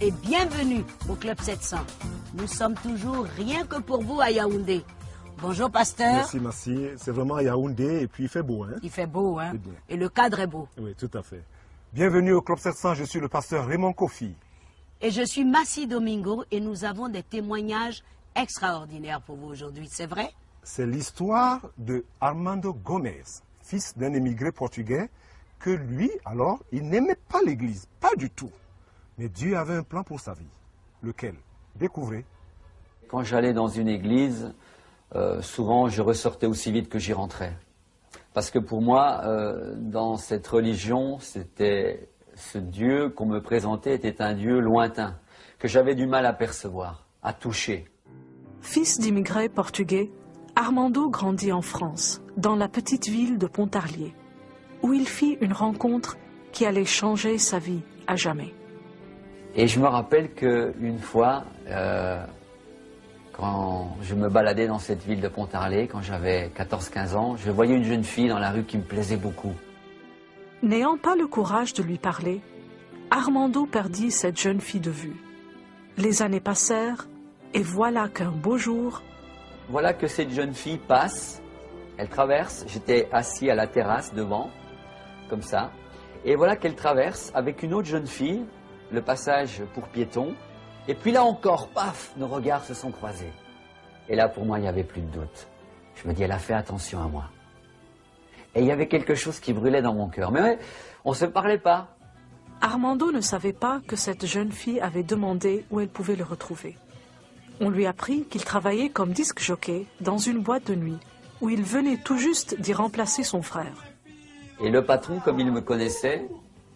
et bienvenue au Club 700. Nous sommes toujours rien que pour vous à Yaoundé. Bonjour pasteur. Merci. C'est vraiment à Yaoundé et puis il fait beau. Hein? Il fait beau, hein? Et le cadre est beau. Oui, tout à fait. Bienvenue au Club 700, je suis le pasteur Raymond Kofi. Et je suis Massi Domingo et nous avons des témoignages extraordinaires pour vous aujourd'hui, c'est vrai? C'est l'histoire de Armando Gomez, fils d'un émigré portugais, que lui, alors, il n'aimait pas l'église, pas du tout. Mais Dieu avait un plan pour sa vie. Lequel? Découvrez. Quand j'allais dans une église, souvent je ressortais aussi vite que j'y rentrais. Parce que pour moi, dans cette religion, c'était ce Dieu qu'on me présentait était un Dieu lointain, que j'avais du mal à percevoir, à toucher. Fils d'immigrés portugais, Armando grandit en France, dans la petite ville de Pontarlier, où il fit une rencontre qui allait changer sa vie à jamais. Et je me rappelle qu'une fois, quand je me baladais dans cette ville de Pontarlier, quand j'avais 14-15 ans, je voyais une jeune fille dans la rue qui me plaisait beaucoup. N'ayant pas le courage de lui parler, Armando perdit cette jeune fille de vue. Les années passèrent, et voilà qu'un beau jour... Voilà que cette jeune fille passe, elle traverse, j'étais assis à la terrasse devant, comme ça, et voilà qu'elle traverse avec une autre jeune fille, le passage pour piétons, et puis là encore, paf, nos regards se sont croisés. Et là, pour moi, il n'y avait plus de doute. Je me dis, elle a fait attention à moi. Et il y avait quelque chose qui brûlait dans mon cœur. Mais ouais, on ne se parlait pas. Armando ne savait pas que cette jeune fille avait demandé où elle pouvait le retrouver. On lui apprit qu'il travaillait comme disc jockey dans une boîte de nuit, où il venait tout juste d'y remplacer son frère. Et le patron, comme il me connaissait,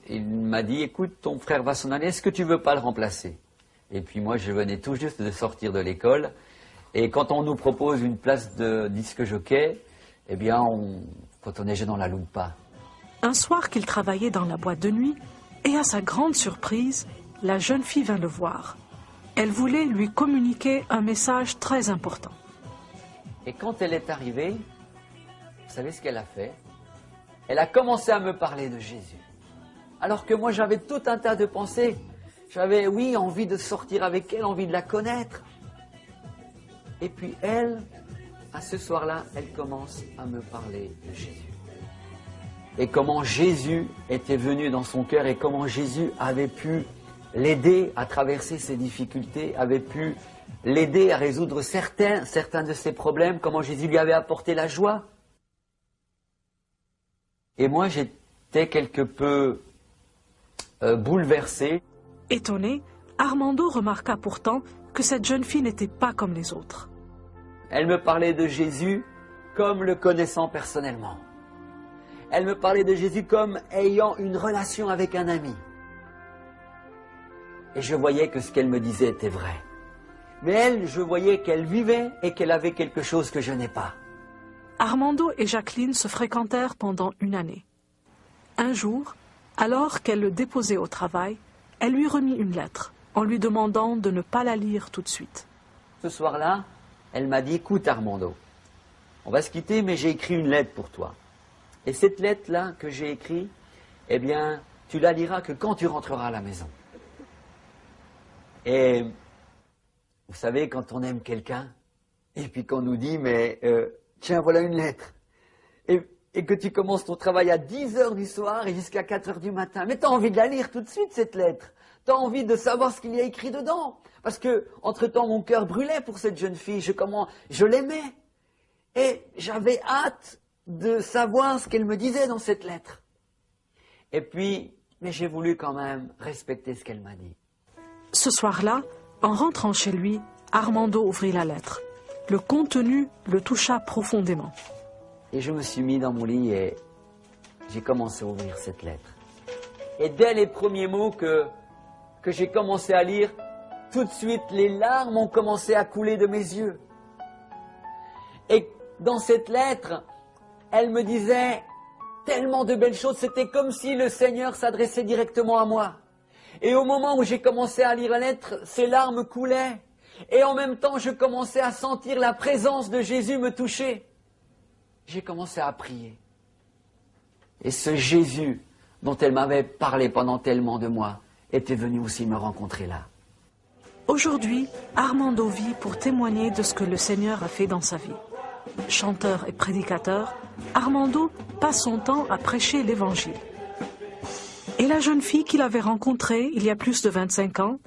il m'a dit, écoute, ton frère va s'en aller, est-ce que tu veux pas le remplacer? Et puis moi, je venais tout juste de sortir de l'école. Et quand on nous propose une place de disque jockey, eh bien, quand on est jeune, on la loupe pas. Un soir qu'il travaillait dans la boîte de nuit, et à sa grande surprise, la jeune fille vint le voir. Elle voulait lui communiquer un message très important. Et quand elle est arrivée, vous savez ce qu'elle a fait? Elle a commencé à me parler de Jésus. Alors que moi, j'avais tout un tas de pensées. J'avais, oui, envie de sortir avec elle, envie de la connaître. Et puis elle, à ce soir-là, elle commence à me parler de Jésus. Et comment Jésus était venu dans son cœur et comment Jésus avait pu l'aider à traverser ses difficultés, avait pu l'aider à résoudre certains de ses problèmes, comment Jésus lui avait apporté la joie. Et moi, j'étais quelque peu bouleversé. Étonné, Armando remarqua pourtant que cette jeune fille n'était pas comme les autres. Elle me parlait de Jésus comme le connaissant personnellement. Elle me parlait de Jésus comme ayant une relation avec un ami. Et je voyais que ce qu'elle me disait était vrai. Mais elle, je voyais qu'elle vivait et qu'elle avait quelque chose que je n'ai pas. Armando et Jacqueline se fréquentèrent pendant une année. Un jour, alors qu'elle le déposait au travail, elle lui remit une lettre en lui demandant de ne pas la lire tout de suite. Ce soir-là, elle m'a dit, écoute Armando, on va se quitter mais j'ai écrit une lettre pour toi. Et cette lettre-là que j'ai écrite, eh bien, tu la liras que quand tu rentreras à la maison. Et vous savez, quand on aime quelqu'un, et puis qu'on nous dit, mais tiens, voilà une lettre, et que tu commences ton travail à 10 heures du soir et jusqu'à 4 heures du matin, mais tu as envie de la lire tout de suite, cette lettre. Tu as envie de savoir ce qu'il y a écrit dedans. Parce que, entre-temps, mon cœur brûlait pour cette jeune fille. Je l'aimais. Et j'avais hâte de savoir ce qu'elle me disait dans cette lettre. Et puis, mais j'ai voulu quand même respecter ce qu'elle m'a dit. Ce soir-là, en rentrant chez lui, Armando ouvrit la lettre. Le contenu le toucha profondément. Et je me suis mis dans mon lit et j'ai commencé à ouvrir cette lettre. Et dès les premiers mots que j'ai commencé à lire, tout de suite les larmes ont commencé à couler de mes yeux. Et dans cette lettre, elle me disait tellement de belles choses, c'était comme si le Seigneur s'adressait directement à moi. Et au moment où j'ai commencé à lire la lettre, ces larmes coulaient. Et en même temps, je commençais à sentir la présence de Jésus me toucher. J'ai commencé à prier. Et ce Jésus dont elle m'avait parlé pendant tellement de mois était venu aussi me rencontrer là. Aujourd'hui, Armando vit pour témoigner de ce que le Seigneur a fait dans sa vie. Chanteur et prédicateur, Armando passe son temps à prêcher l'Évangile. Et la jeune fille qu'il avait rencontrée il y a plus de 25 ans,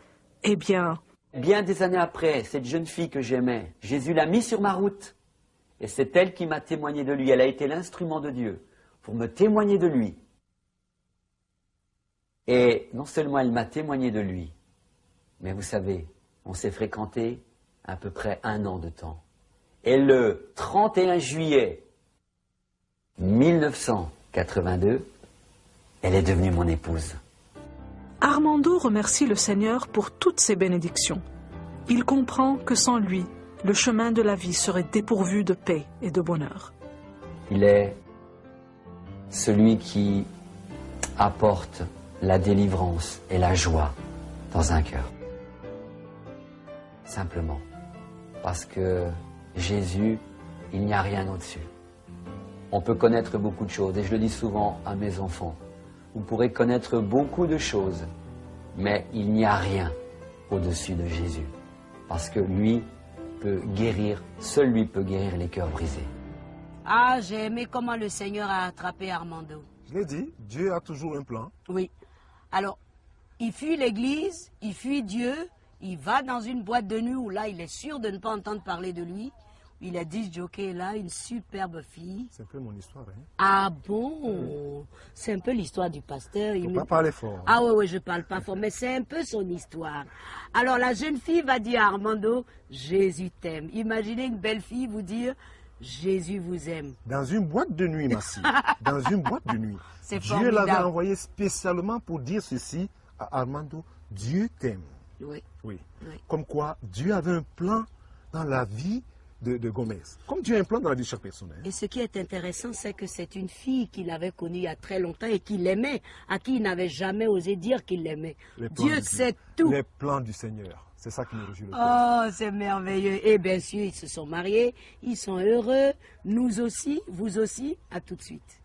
eh bien... Bien des années après, cette jeune fille que j'aimais, Jésus l'a mise sur ma route. Et c'est elle qui m'a témoigné de lui. Elle a été l'instrument de Dieu pour me témoigner de lui. Et non seulement elle m'a témoigné de lui, mais vous savez, on s'est fréquenté à peu près 1 an de temps. Et le 31 juillet 1982, elle est devenue mon épouse. Armando remercie le Seigneur pour toutes ses bénédictions. Il comprend que sans lui, le chemin de la vie serait dépourvu de paix et de bonheur. Il est celui qui apporte la délivrance et la joie dans un cœur. Simplement. Parce que Jésus, il n'y a rien au-dessus. On peut connaître beaucoup de choses, et je le dis souvent à mes enfants. Vous pourrez connaître beaucoup de choses, mais il n'y a rien au-dessus de Jésus. Parce que lui peut guérir, seul lui peut guérir les cœurs brisés. Ah, j'ai aimé comment le Seigneur a attrapé Armando. Je l'ai dit, Dieu a toujours un plan. Oui. Alors, il fuit l'église, il fuit Dieu, il va dans une boîte de nuit où là, il est sûr de ne pas entendre parler de lui. Il a dit, jockey là, une superbe fille. C'est un peu mon histoire. Hein? Ah bon? C'est un peu l'histoire du pasteur. Il ne faut pas parler fort. Ah oui, je parle pas fort, mais c'est un peu son histoire. Alors la jeune fille va dire à Armando, Jésus t'aime. Imaginez une belle fille vous dire, Jésus vous aime. Dans une boîte de nuit, Massi. Dans une boîte de nuit. C'est Dieu formidable. l'avait envoyé spécialement pour dire ceci à Armando. Dieu t'aime. Oui. Oui. Oui. Comme quoi, Dieu avait un plan dans la vie de Gomez. Comme Dieu a un plan dans la vie de chaque personne. Hein. Et ce qui est intéressant, c'est que c'est une fille qu'il avait connue il y a très longtemps et qu'il aimait, à qui il n'avait jamais osé dire qu'il l'aimait. Dieu sait tout. Les plans du Seigneur. C'est ça qui me réjouit le cœur. Oh, c'est merveilleux. Et bien sûr, ils se sont mariés, ils sont heureux. Nous aussi, vous aussi. À tout de suite.